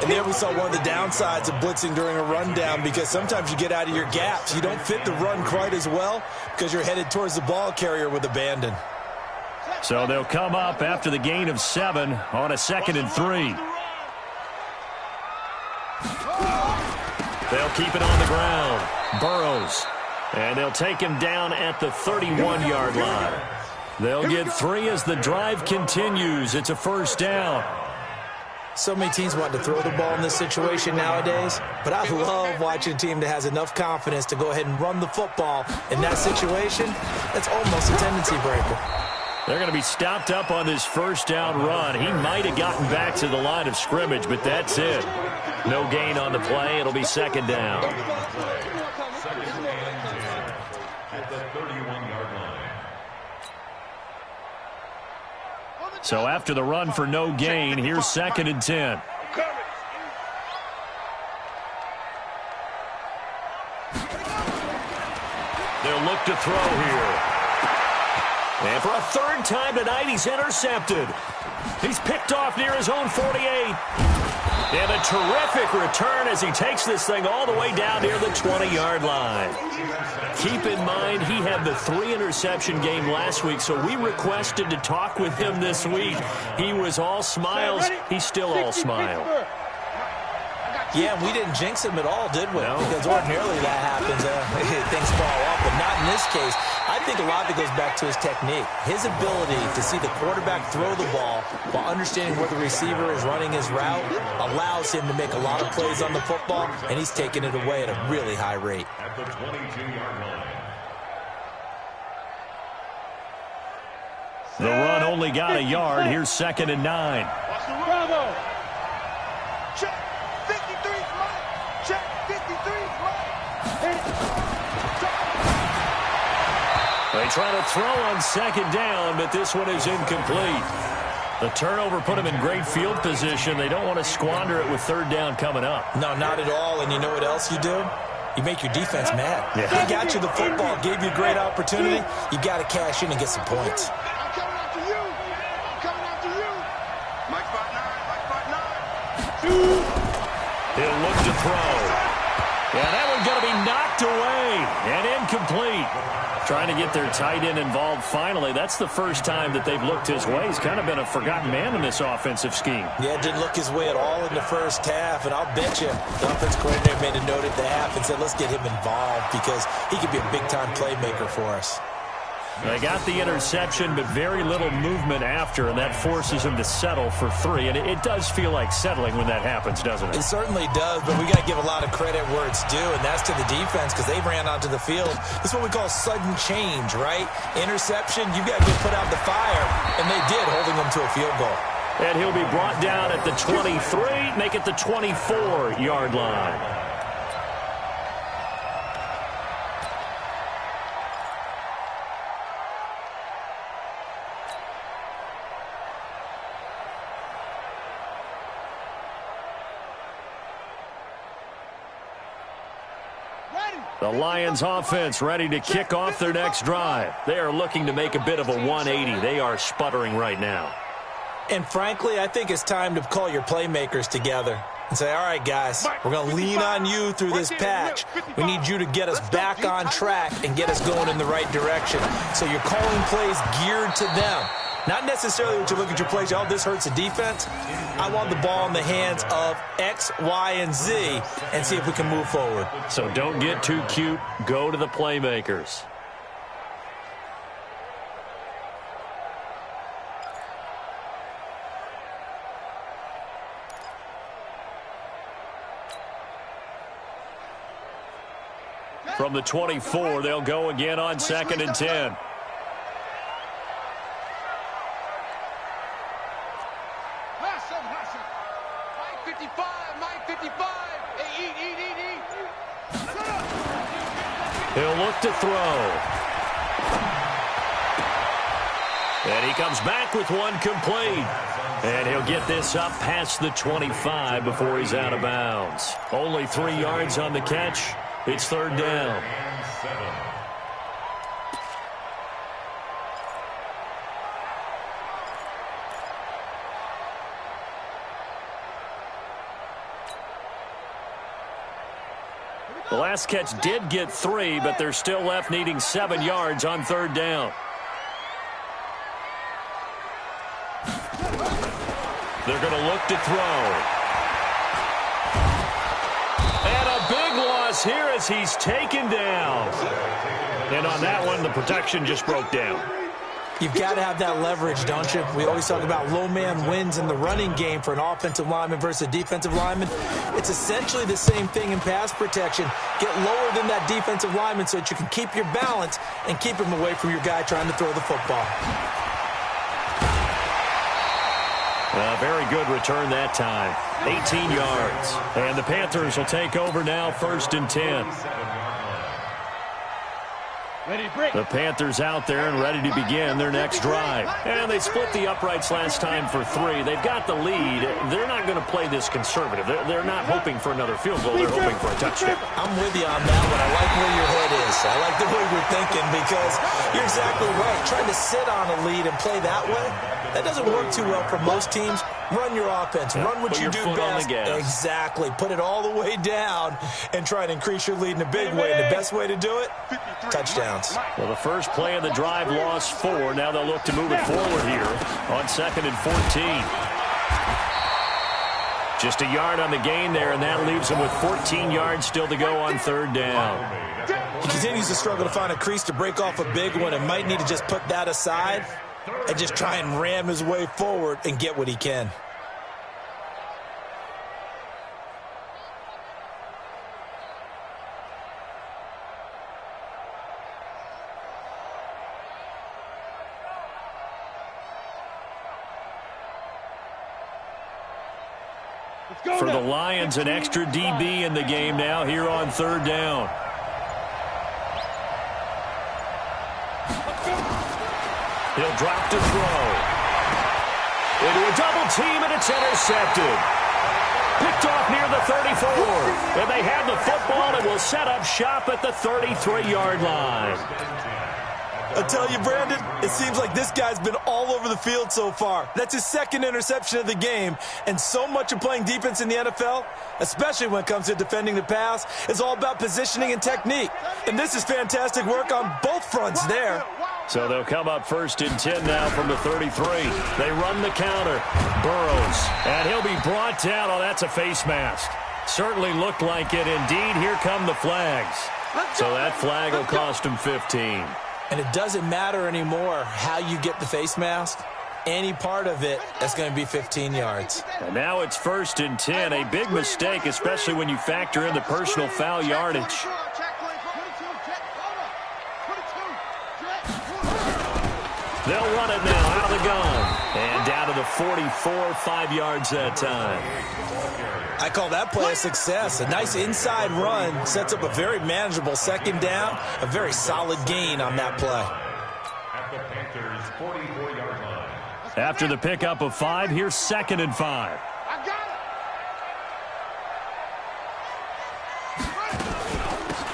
[SPEAKER 3] And there we saw one of the downsides of blitzing during a rundown, because sometimes you get out of your gaps. You don't fit the run quite as well because you're headed towards the ball carrier with abandon.
[SPEAKER 1] So they'll come up after the gain of 7 on a 2nd and 3. They'll keep it on the ground. Burrows. And they'll take him down at the 31-yard line. They'll get 3 as the drive continues. It's a first down.
[SPEAKER 3] So many teams want to throw the ball in this situation nowadays, but I love watching a team that has enough confidence to go ahead and run the football. In that situation, that's almost a tendency breaker.
[SPEAKER 1] They're going to be stopped up on this first down run. He might have gotten back to the line of scrimmage, but that's it. No gain on the play. It'll be 2nd down.
[SPEAKER 4] At the 31-yard line.
[SPEAKER 1] So after the run for no gain, here's 2nd and 10. They'll look to throw here. And for a 3rd time tonight, he's intercepted. He's picked off near his own 48. And a terrific return as he takes this thing all the way down near the 20-yard line. Keep in mind, he had the 3-interception game last week, so we requested to talk with him this week. He was all smiles. He's still all smile.
[SPEAKER 3] Yeah, we didn't jinx him at all, did we?
[SPEAKER 1] No.
[SPEAKER 3] Because ordinarily that happens. Things fall off, but not in this case. I think a lot of it goes back to his technique. His ability to see the quarterback throw the ball while understanding where the receiver is running his route allows him to make a lot of plays on the football, and he's taking it away at a really high rate.
[SPEAKER 4] At the 22-yard line.
[SPEAKER 1] The run only got a yard. Here's 2nd and 9.
[SPEAKER 2] Bravo. Check. 53 is mine. Check. 53 is mine.
[SPEAKER 1] They try to throw on 2nd down, but this one is incomplete. The turnover put them in great field position. They don't want to squander it with 3rd down coming up.
[SPEAKER 3] No, not at all. And you know what else you do? You make your defense mad.
[SPEAKER 1] Yeah.
[SPEAKER 3] They got you the football, gave you a great opportunity. You got to cash in and get some points.
[SPEAKER 2] I'm coming after you. I'm coming after you. Mike spot 9. Mike spot 9.
[SPEAKER 1] He'll look to throw. Yeah, that one's going to be knocked away and incomplete. Trying to get their tight end involved finally. That's the first time that they've looked his way. He's kind of been a forgotten man in this offensive scheme.
[SPEAKER 3] Yeah, it didn't look his way at all in the first half, and I'll bet you the offensive coordinator made a note at the half and said, let's get him involved because he could be a big-time playmaker for us.
[SPEAKER 1] They got the interception, but very little movement after, and that forces him to settle for 3. And it does feel like settling when that happens, doesn't it?
[SPEAKER 3] It certainly does, but we got to give a lot of credit where it's due, and that's to the defense because they ran onto the field. This is what we call sudden change, right? Interception, you've got to get put out the fire, and they did, holding them to a field goal.
[SPEAKER 1] And he'll be brought down at the 23, make it the 24-yard line. The Lions offense ready to kick off their next drive. They are looking to make a bit of a 180. They are sputtering right now.
[SPEAKER 3] And frankly, I think it's time to call your playmakers together and say, all right, guys, we're going to lean on you through this patch. We need you to get us back on track and get us going in the right direction. So you're calling plays geared to them. Not necessarily what you look at your plays, oh, this hurts the defense. I want the ball in the hands of X, Y, and Z and see if we can move forward.
[SPEAKER 1] So don't get too cute. Go to the playmakers. From the 24, they'll go again on 2nd and 10. He'll look to throw. And he comes back with one complete. And he'll get this up past the 25 before he's out of bounds. Only 3 yards on the catch. It's 3rd down. The last catch did get 3, but they're still left needing 7 yards on 3rd down. They're going to look to throw. And a big loss here as he's taken down. And on that one, the protection just broke down.
[SPEAKER 3] You've got to have that leverage, don't you? We always talk about low man wins in the running game for an offensive lineman versus a defensive lineman. It's essentially the same thing in pass protection. Get lower than that defensive lineman so that you can keep your balance and keep him away from your guy trying to throw the football.
[SPEAKER 1] A very good return that time. 18 yards. And the Panthers will take over now, 1st and 10. The Panthers out there and ready to begin their next drive. And they split the uprights last time for 3. They've got the lead. They're not going to play this conservative. They're not hoping for another field goal. They're hoping for a touchdown.
[SPEAKER 3] I'm with you on that one. I like where your head is. I like the way you're thinking because you're exactly right. Trying to sit on a lead and play that way, that doesn't work too well for most teams. Run your offense. Run what you do best. Exactly. Put it all the way down and try and increase your lead in a big way. And the best way to do it, touchdowns.
[SPEAKER 1] Well, the first play of the drive lost 4. Now they'll look to move it forward here on 2nd and 14. Just a yard on the gain there, and that leaves him with 14 yards still to go on 3rd down.
[SPEAKER 3] He continues to struggle to find a crease to break off a big one and might need to just put that aside and just try and ram his way forward and get what he can.
[SPEAKER 1] For the Lions, an extra DB in the game now here on 3rd down. He'll drop to throw. Into a double team, and it's intercepted. Picked off near the 34. And they have the football and will set up shop at the 33-yard line.
[SPEAKER 3] I tell you, Brandon, it seems like this guy's been all over the field so far. That's his 2nd interception of the game. And so much of playing defense in the NFL, especially when it comes to defending the pass, is all about positioning and technique. And this is fantastic work on both fronts there.
[SPEAKER 1] So they'll come up 1st and 10 now from the 33. They run the counter. Burrows. And he'll be brought down. Oh, that's a face mask. Certainly looked like it. Indeed, here come the flags. So that flag will cost him 15.
[SPEAKER 3] And it doesn't matter anymore how you get the face mask. Any part of it, that's going to be 15 yards.
[SPEAKER 1] And now it's 1st and 10. A big mistake, especially when you factor in the personal foul yardage. They'll run it now out of the gun. And down to the 44, 5 yards that time.
[SPEAKER 3] I call that play a success. A nice inside run sets up a very manageable 2nd down. A very solid gain on that play.
[SPEAKER 4] At the Panthers' 44-yard line.
[SPEAKER 1] After the pickup of 5, here's 2nd and 5.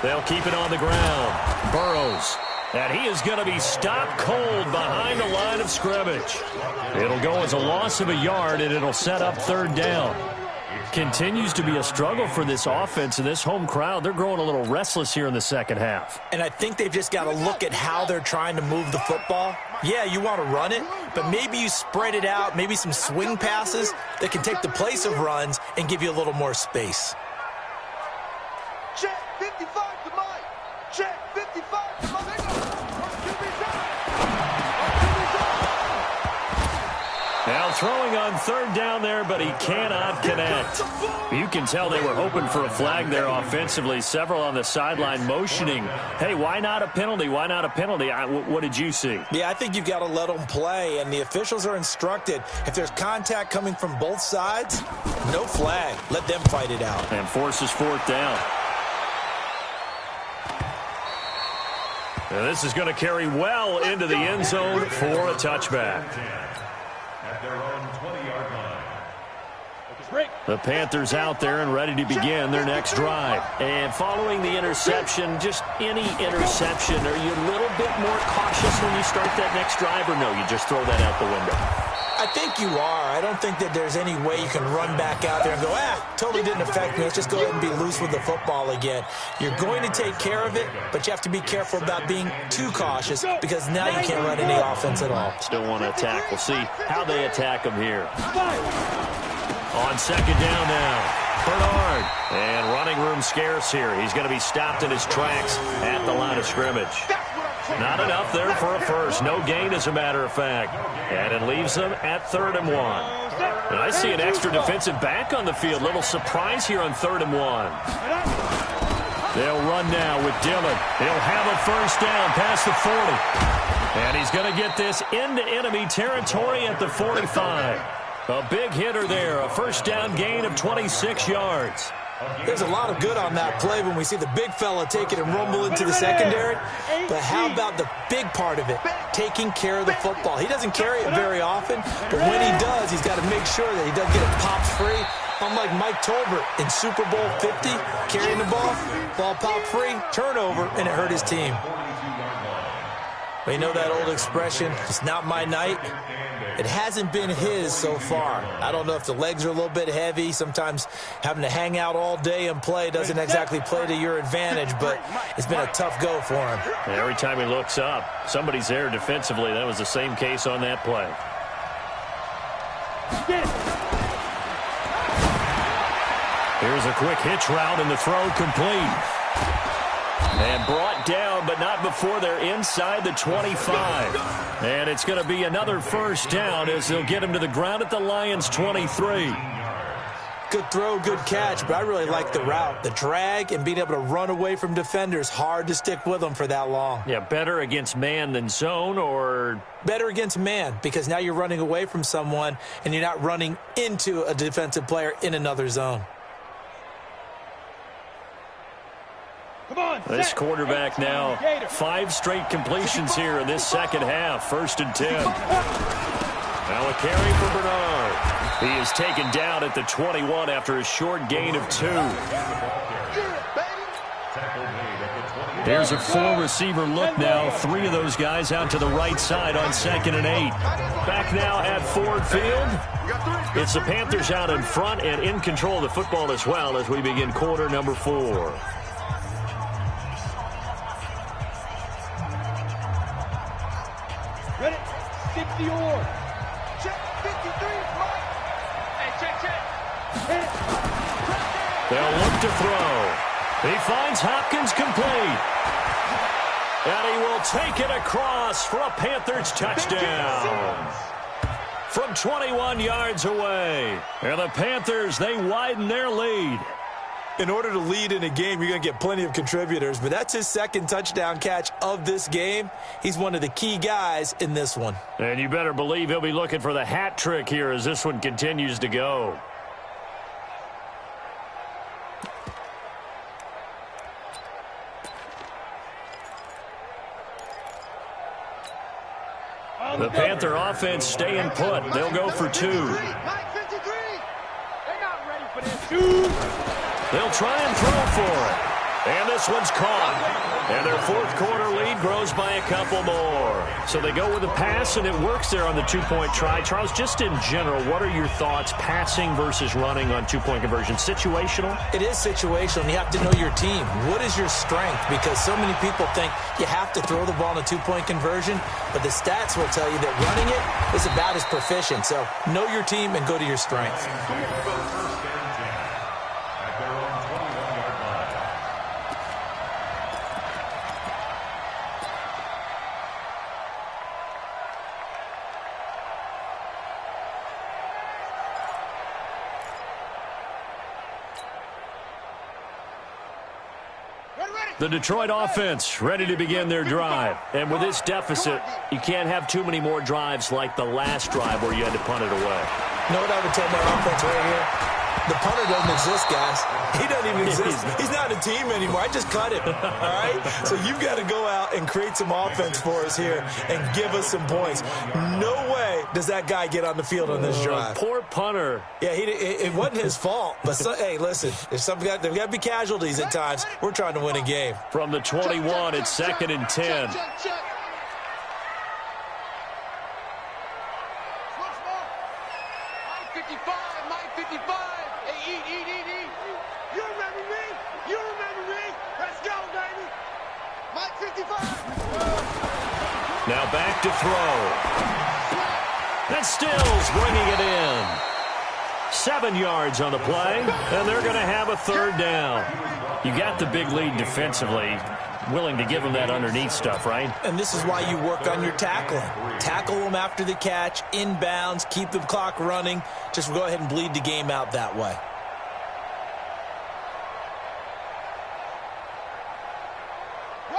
[SPEAKER 1] They'll keep it on the ground. Burrows. And he is going to be stopped cold behind the line of scrimmage. It'll go as a loss of a yard, and it'll set up 3rd down. Continues to be a struggle for this offense and this home crowd. They're growing a little restless here in the 2nd half.
[SPEAKER 3] And I think they've just got to look at how they're trying to move the football. Yeah, you want to run it, but maybe you spread it out, maybe some swing passes that can take the place of runs and give you a little more space.
[SPEAKER 2] Check 55 to Mike. Check 55 to Mike.
[SPEAKER 1] Now throwing on third down there, but he cannot connect. You can tell they were hoping for a flag there offensively. Several on the sideline motioning, hey, why not a penalty? Why not a penalty? What did you see?
[SPEAKER 3] Yeah, I think you've got to let them play, and the officials are instructed. If there's contact coming from both sides, no flag. Let them fight it out.
[SPEAKER 1] And forces fourth down. And this is going to carry well into the end zone for a touchback.
[SPEAKER 4] At their own 20-yard line.
[SPEAKER 1] The Panthers out there and ready to begin their next drive. And following the interception, just any interception, are you a little bit more cautious when you start that next drive, or no, you just throw that out the window?
[SPEAKER 3] I think you are. I don't think that there's any way you can run back out there and go, totally didn't affect me. Let's just go ahead and be loose with the football again. You're going to take care of it, but you have to be careful about being too cautious because now you can't run any offense at all.
[SPEAKER 1] Still want to attack. We'll see how they attack them here. On second down now, Bernard. And running room scarce here. He's going to be stopped in his tracks at the line of scrimmage. Not enough there for a first. No gain, as a matter of fact. And it leaves them at 3rd and 1. And I see an extra defensive back on the field. Little surprise here on 3rd and 1. They'll run now with Dillon. He'll have a first down past the 40. And he's going to get this into enemy territory at the 45. A big hitter there. A first down gain of 26 yards.
[SPEAKER 3] There's a lot of good on that play when we see the big fella take it and rumble into the secondary. But how about the big part of it, taking care of the football? He doesn't carry it very often, but when he does, he's got to make sure that he doesn't get it popped free. Unlike Mike Tolbert in Super Bowl 50, carrying the ball popped free, turnover, and it hurt his team. But you know that old expression, it's not my night. It hasn't been his so far. I don't know if the legs are a little bit heavy. Sometimes having to hang out all day and play doesn't exactly play to your advantage, but it's been a tough go for him.
[SPEAKER 1] And every time he looks up, somebody's there defensively. That was the same case on that play. Here's a quick hitch route, and the throw complete. And brought down, but not before they're inside the 25. And it's going to be another first down as they'll get him to the ground at the Lions' 23.
[SPEAKER 3] Good throw, good catch, but I really like the route. The drag and being able to run away from defenders, hard to stick with them for that long.
[SPEAKER 1] Yeah, better against man than zone, or?
[SPEAKER 3] Better against man, because now you're running away from someone and you're not running into a defensive player in another zone.
[SPEAKER 1] This quarterback now, 5 straight completions here in this second half. 1st and 10. Now a carry for Bernard. He is taken down at the 21 after a short gain of 2. There's a 4-receiver look now. 3 of those guys out to the right side on 2nd and 8. Back now at Ford Field. It's the Panthers out in front and in control of the football as well as we begin quarter number 4.
[SPEAKER 2] Ready? 60 or. Check 53. Hey, check.
[SPEAKER 1] They'll look to throw. He finds Hopkins complete. And he will take it across for a Panthers touchdown. From 21 yards away. And the Panthers, they widen their lead.
[SPEAKER 3] In order to lead in a game, you're going to get plenty of contributors, but that's his 2nd touchdown catch of this game. He's one of the key guys in this one.
[SPEAKER 1] And you better believe he'll be looking for the hat trick here as this one continues to go. The Panther offense staying put. They'll go for 2. They'll try and throw for it. And this one's caught. And their 4th quarter lead grows by a couple more. So they go with a pass, and it works there on the 2-point try. Charles, just in general, what are your thoughts passing versus running on 2-point conversion? Situational?
[SPEAKER 3] It is situational. You have to know your team. What is your strength? Because so many people think you have to throw the ball in a 2-point conversion, but the stats will tell you that running it is about as proficient. So know your team and go to your strength.
[SPEAKER 1] The Detroit offense ready to begin their drive. And with this deficit, you can't have too many more drives like the last drive where you had to punt it away.
[SPEAKER 3] You know what I would tell my offense right here? The punter doesn't exist, guys. He doesn't even exist. He's not a team anymore. I just cut him, all right? So you've got to go out and create some offense for us here and give us some points. No way does that guy get on the field on this drive.
[SPEAKER 1] Poor punter.
[SPEAKER 3] Yeah, it wasn't his fault. But, hey, listen, if there's got to be casualties at times. We're trying to win a game.
[SPEAKER 1] From the 21, it's 2nd and 10. Now back to throw. That's Stills bringing it in. 7 yards on the play, and they're going to have a 3rd down. You got the big lead defensively, willing to give them that underneath stuff, right?
[SPEAKER 3] And this is why you work on your tackling. Tackle them after the catch, inbounds, keep the clock running. Just go ahead and bleed the game out that way.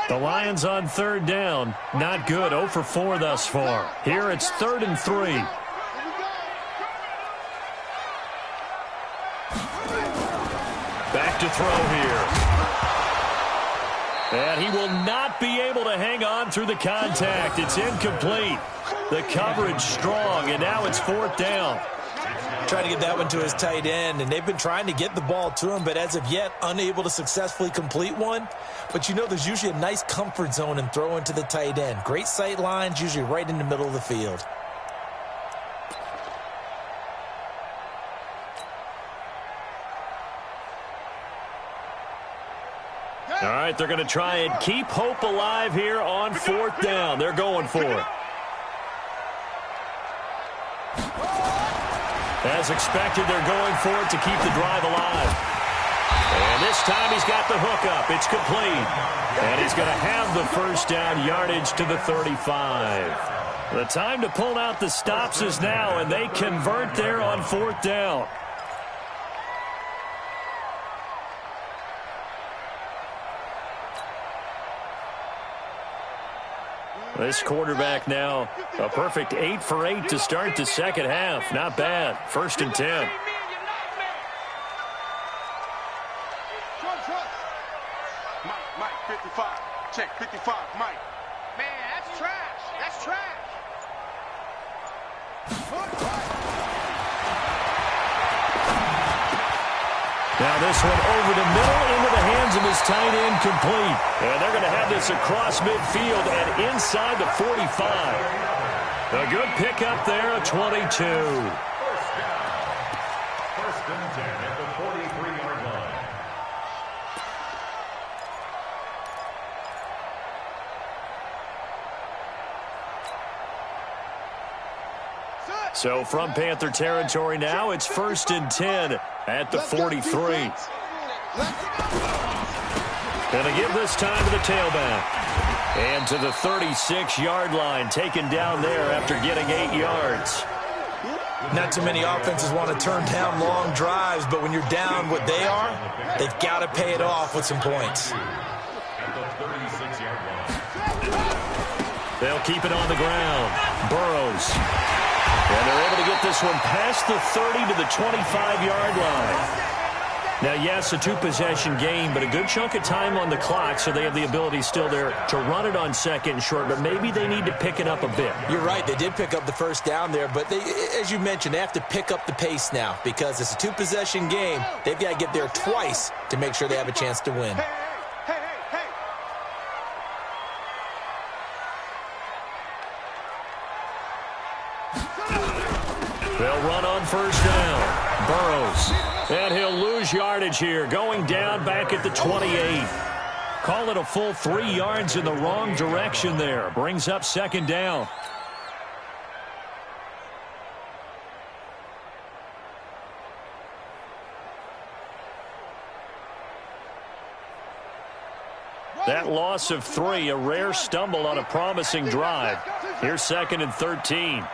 [SPEAKER 1] The Lions on 3rd down. Not good. 0 for 4 thus far. Here it's 3rd and 3. Back to throw here. And he will not be able to hang on through the contact. It's incomplete. The coverage strong, and now it's 4th down.
[SPEAKER 3] Trying to get that one to his tight end, and they've been trying to get the ball to him, but as of yet, unable to successfully complete one. But you know, there's usually a nice comfort zone in throwing to the tight end. Great sight lines, usually right in the middle of the field.
[SPEAKER 1] All right, they're going to try and keep hope alive here on 4th down. They're going for it. As expected, they're going for it to keep the drive alive. And this time he's got the hook up. It's complete. And he's going to have the 1st down, yardage to the 35. The time to pull out the stops is now, and they convert there on 4th down. This quarterback now, a perfect 8 for 8 to start the 2nd half. Not bad. 1st and 10.
[SPEAKER 2] Mike, 55. Check, 55, Mike. Man, that's trash. That's trash.
[SPEAKER 1] Now this one over the middle into the hands of his tight end, complete. And they're going to have this across midfield and inside the 45. A good pickup there, a 22.
[SPEAKER 4] 1st and 10 at the 43-yard line.
[SPEAKER 1] So from Panther territory now, it's 1st and 10 at the 43. Going to give this time to the tailback. And to the 36-yard line, taken down there after getting 8 yards.
[SPEAKER 3] Not too many offenses want to turn down long drives, but when you're down what they are, they've got to pay it off with some points.
[SPEAKER 4] At the 36-yard line.
[SPEAKER 1] They'll keep it on the ground. Burrows. And they're able to get this one past the 30 to the 25-yard line. Now, yes, a 2-possession game, but a good chunk of time on the clock, so they have the ability still there to run it on 2nd and short, but maybe they need to pick it up a bit.
[SPEAKER 3] You're right. They did pick up the 1st down there, but they, as you mentioned, they have to pick up the pace now because it's a 2-possession game. They've got to get there twice to make sure they have a chance to win.
[SPEAKER 1] They'll run on 1st down. Burrows. And he'll lose yardage here, going down back at the 28. Call it a full 3 yards in the wrong direction there. Brings up 2nd down. That loss of 3, a rare stumble on a promising drive. Here's 2nd and 13.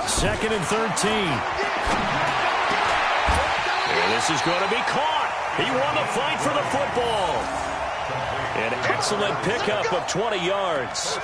[SPEAKER 1] 2nd and 13. And This is going to be caught. He won the fight for the football. An excellent pickup of 20 yards.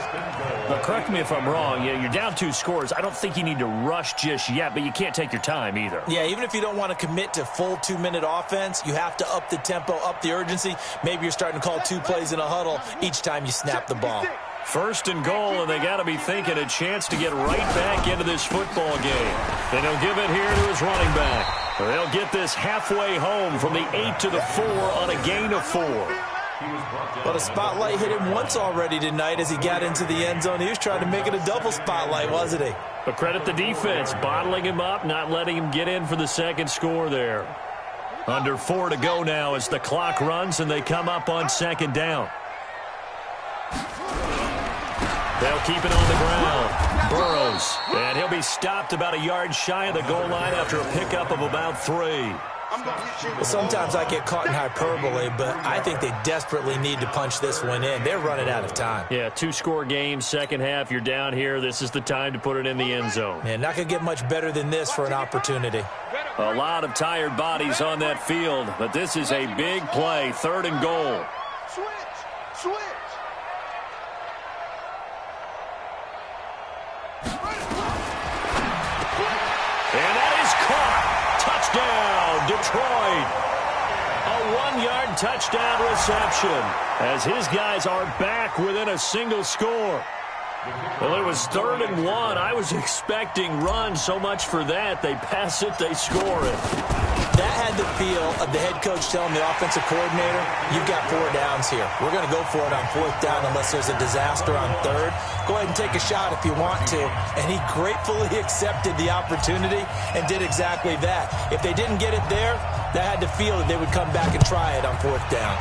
[SPEAKER 1] But correct me if I'm wrong. Yeah, you're down 2 scores. I don't think you need to rush just yet, but you can't take your time either.
[SPEAKER 3] Yeah, even if you don't want to commit to full 2-minute offense, you have to up the tempo, up the urgency. Maybe you're starting to call 2 plays in a huddle each time you snap the ball.
[SPEAKER 1] 1st and goal, and they got to be thinking a chance to get right back into this football game. Then he'll give it here to his running back. They'll get this halfway home from the 8 to the 4 on a gain of 4.
[SPEAKER 3] But a spotlight hit him once already tonight as he got into the end zone. He was trying to make it a double spotlight, wasn't he?
[SPEAKER 1] But credit the defense, bottling him up, not letting him get in for the second score there. Under 4 to go now as the clock runs and they come up on 2nd down. They'll keep it on the ground. Burrows, and he'll be stopped about a yard shy of the goal line after a pickup of about 3.
[SPEAKER 3] Well, sometimes I get caught in hyperbole, but I think they desperately need to punch this one in. They're running out of time.
[SPEAKER 1] Yeah, 2-score game, second half. You're down here. This is the time to put it in the end zone.
[SPEAKER 3] Man, not going to get much better than this for an opportunity.
[SPEAKER 1] A lot of tired bodies on that field, but this is a big play, 3rd and goal.
[SPEAKER 2] Switch.
[SPEAKER 1] And that is caught. Touchdown, Detroit. A 1-yard touchdown reception as his guys are back within a single score. Well, it was 3rd and 1. I was expecting run so much for that. They pass it, they score it.
[SPEAKER 3] That had the feel of the head coach telling the offensive coordinator, you've got 4 downs here. We're going to go for it on 4th down unless there's a disaster on 3rd. Go ahead and take a shot if you want to. And he gratefully accepted the opportunity and did exactly that. If they didn't get it there, that had the feel that they would come back and try it on 4th down.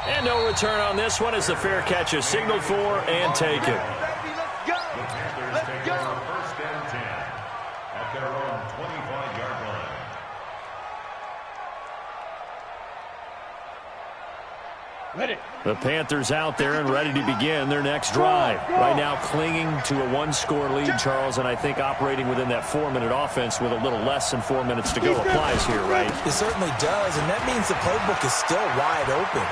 [SPEAKER 1] And no return on this one as the fair catch is signaled for and taken.
[SPEAKER 2] Let's go.
[SPEAKER 4] First and 10 at their own 25-yard line.
[SPEAKER 2] Ready.
[SPEAKER 1] The Panthers out there and ready to begin their next drive. Right now clinging to a 1-score lead, Charles, and I think operating within that 4-minute offense with a little less than 4 minutes to go applies here, right?
[SPEAKER 3] It certainly does, and that means the playbook is still wide open.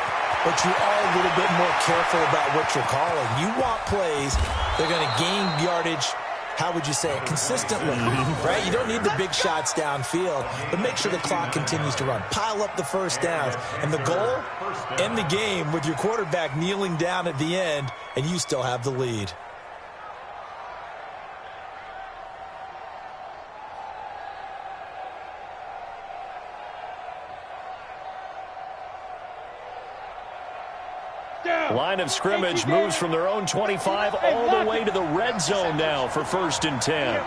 [SPEAKER 3] But you are a little bit more careful about what you're calling. You want plays that are going to gain yardage, how would you say it, consistently, right? You don't need the big shots downfield, but make sure the clock continues to run. Pile up the first downs. And the goal, end the game with your quarterback kneeling down at the end, and you still have the lead.
[SPEAKER 1] Line of scrimmage moves from their own 25 all the way to the red zone now for 1st and 10.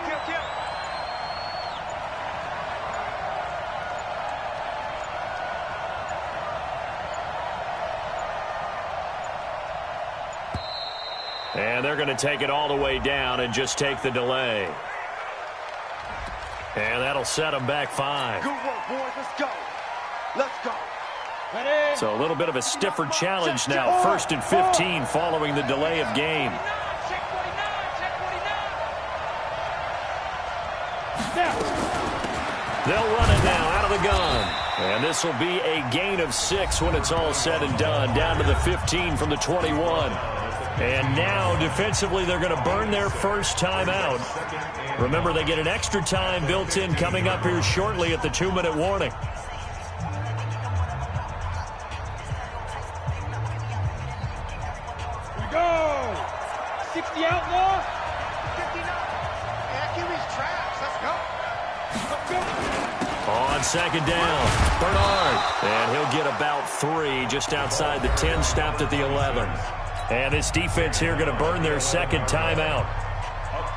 [SPEAKER 1] And they're going to take it all the way down and just take the delay. And that'll set them back 5.
[SPEAKER 2] Good work, boys. Let's go.
[SPEAKER 1] So a little bit of a stiffer challenge now. 1st and 15 following the delay of game. They'll run it now out of the gun. And this will be a gain of 6 when it's all said and done. Down to the 15 from the 21. And now defensively they're going to burn their first timeout. Remember, they get an extra time built in coming up here shortly at the 2-minute warning.
[SPEAKER 2] Go! 60 outlaw. 59. Accurate's traps. Let's go.
[SPEAKER 1] On 2nd down, Bernard. And he'll get about 3 just outside the 10, stopped at the 11. And this defense here going to burn their 2nd timeout.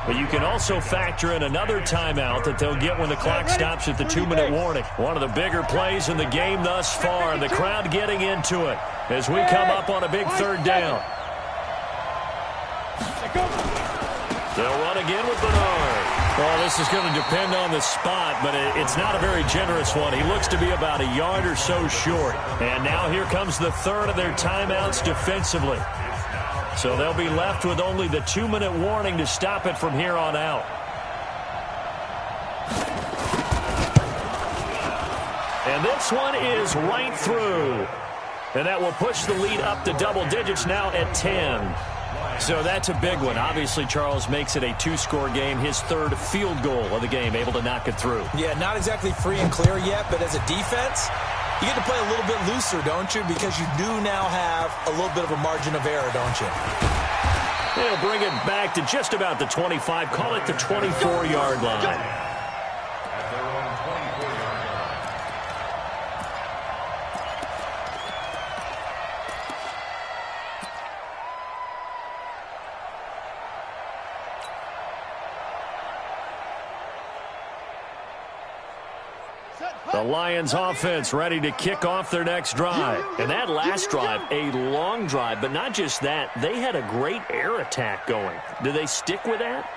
[SPEAKER 1] But you can also factor in another timeout that they'll get when the clock stops at the 2-minute warning. One of the bigger plays in the game thus far, and the crowd getting into it as we come up on a big 3rd down. They'll run again with Bernard. Well, this is going to depend on the spot, but it's not a very generous one. He looks to be about a yard or so short. And now here comes the 3rd of their timeouts defensively. So they'll be left with only the 2-minute warning to stop it from here on out. And this one is right through. And that will push the lead up to double digits now at 10. So that's a big one. Obviously, Charles makes it a two-score game. His third field goal of the game, able to knock it through.
[SPEAKER 3] Yeah, not exactly free and clear yet, but as a defense, you get to play a little bit looser, don't you? Because you do now have a little bit of a margin of error, don't you?
[SPEAKER 1] They'll bring it back to just about the 25. Call it the 24-yard line.
[SPEAKER 4] At their own 24-yard line.
[SPEAKER 1] The Lions offense ready to kick off their next drive. And that last drive, a long drive, but not just that. They had a great air attack going. Do they stick with that?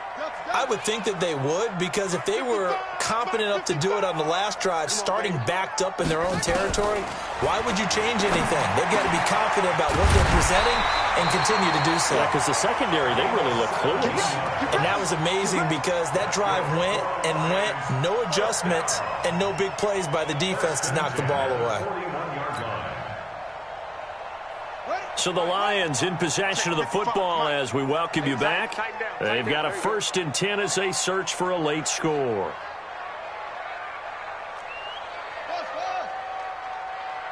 [SPEAKER 3] I would think that they would, because if they were competent enough to do it on the last drive, starting backed up in their own territory, why would you change anything? They've got to be confident about what they're presenting and continue to do so.
[SPEAKER 1] Yeah, because the secondary, they really look clueless.
[SPEAKER 3] And that was amazing because that drive went and went, no adjustments and no big plays by the defense to knock the ball away.
[SPEAKER 1] So the Lions in possession of the football as we welcome you back. They've got a 1st and 10 as they search for a late score.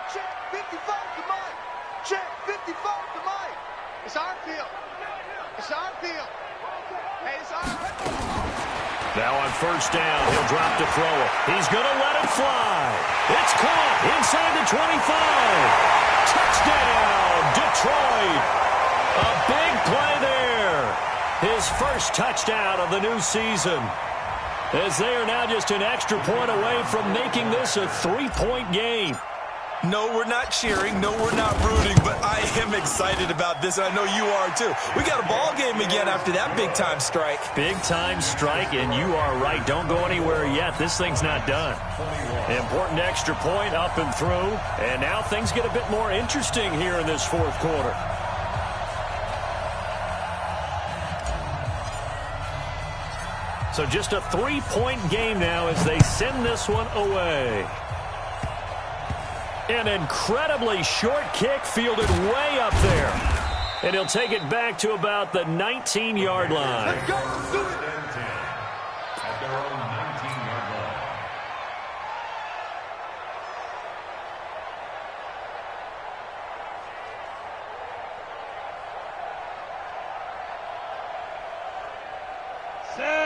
[SPEAKER 2] Check 55 to Mike. Check 55 to Mike. It's our field. It's our field. Hey, it's our field.
[SPEAKER 1] Now on 1st down, he'll drop to throw it. He's going to let it fly. It's caught inside the 25. Touchdown, Detroit. A big play there. His first touchdown of the new season. As they are now just an extra point away from making this a 3-point game.
[SPEAKER 3] No, we're not cheering. No, we're not rooting, but I am excited about this. I know you are too. We got a ball game again after that big-time strike.
[SPEAKER 1] Big-time strike, and you are right. Don't go anywhere yet. This thing's not done. Important extra point up and through, and now things get a bit more interesting here in this 4th quarter. So just a 3-point game now as they send this one away. An incredibly short kick fielded way up there. And he'll take it back to about the 19-yard line.
[SPEAKER 4] Let's go. At their own 19-yard line.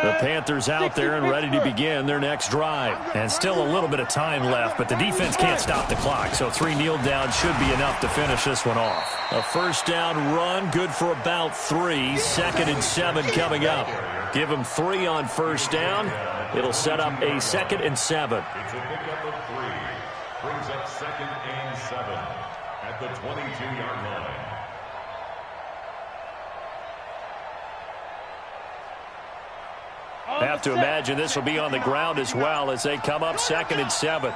[SPEAKER 1] The Panthers out there and ready to begin their next drive. And still a little bit of time left, but the defense can't stop the clock. So 3 kneel downs should be enough to finish this one off. A 1st down run, good for about 3. 2nd and 7 coming up. Give them 3 on 1st down. It'll set up a 2nd and 7.
[SPEAKER 4] It's a pickup of 3. Brings up 2nd and 7 at the 22-yard line.
[SPEAKER 1] Have to imagine this will be on the ground as well as they come up 2nd and 7.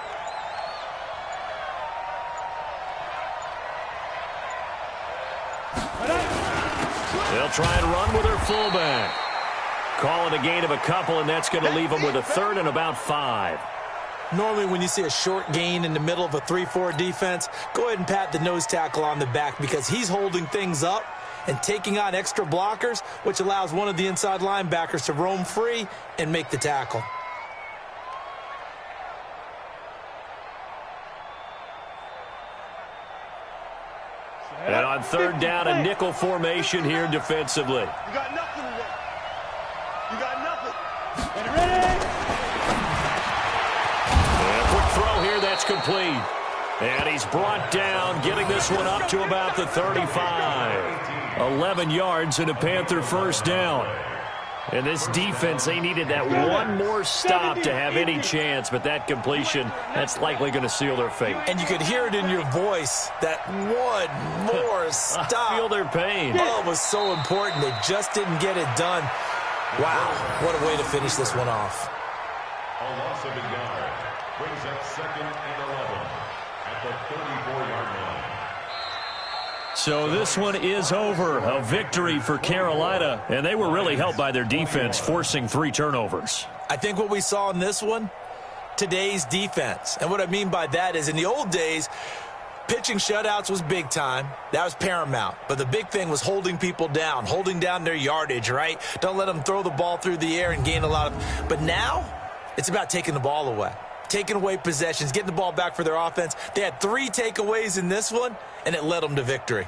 [SPEAKER 1] They'll try and run with their fullback. Call it a gain of a couple, and that's going to leave them with a 3rd and about 5.
[SPEAKER 3] Normally when you see a short gain in the middle of a 3-4 defense, go ahead and pat the nose tackle on the back because he's holding things up and taking on extra blockers, which allows one of the inside linebackers to roam free and make the tackle.
[SPEAKER 1] And on 3rd down, a nickel formation here defensively.
[SPEAKER 2] You got nothing today. You got nothing. Get ready.
[SPEAKER 1] And a quick throw here, that's complete. And he's brought down, getting this one up to about the 35. 11 yards and a Panther 1st down. And this defense, they needed that one more stop to have any chance, but that completion, that's likely going to seal their fate.
[SPEAKER 3] And you could hear it in your voice, that one more stop.
[SPEAKER 1] I feel their pain.
[SPEAKER 3] Oh, it was so important. They just didn't get it done. Wow, what a way to finish this one off.
[SPEAKER 4] A loss of a yard brings up 2nd and 11 at the 34-yard line.
[SPEAKER 1] So this one is over. A victory for Carolina, and they were really helped by their defense, forcing 3 turnovers.
[SPEAKER 3] I think what we saw in this one today's defense. And what I mean by that is in the old days, pitching shutouts was big time. That was paramount. But the big thing was holding people down, holding down their yardage, right? Don't let them throw the ball through the air and gain a lot of. But now it's about taking the ball away, taking away possessions, getting the ball back for their offense. They had 3 takeaways in this one, and it led them to victory.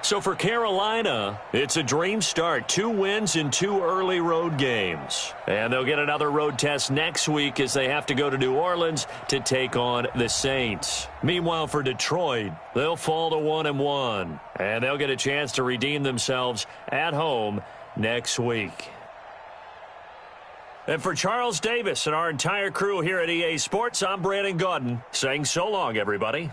[SPEAKER 1] So for Carolina, it's a dream start. 2 wins in 2 early road games. And they'll get another road test next week as they have to go to New Orleans to take on the Saints. Meanwhile, for Detroit, they'll fall to 1-1. And they'll get a chance to redeem themselves at home next week. And for Charles Davis and our entire crew here at EA Sports, I'm Brandon Gaudin saying so long, everybody.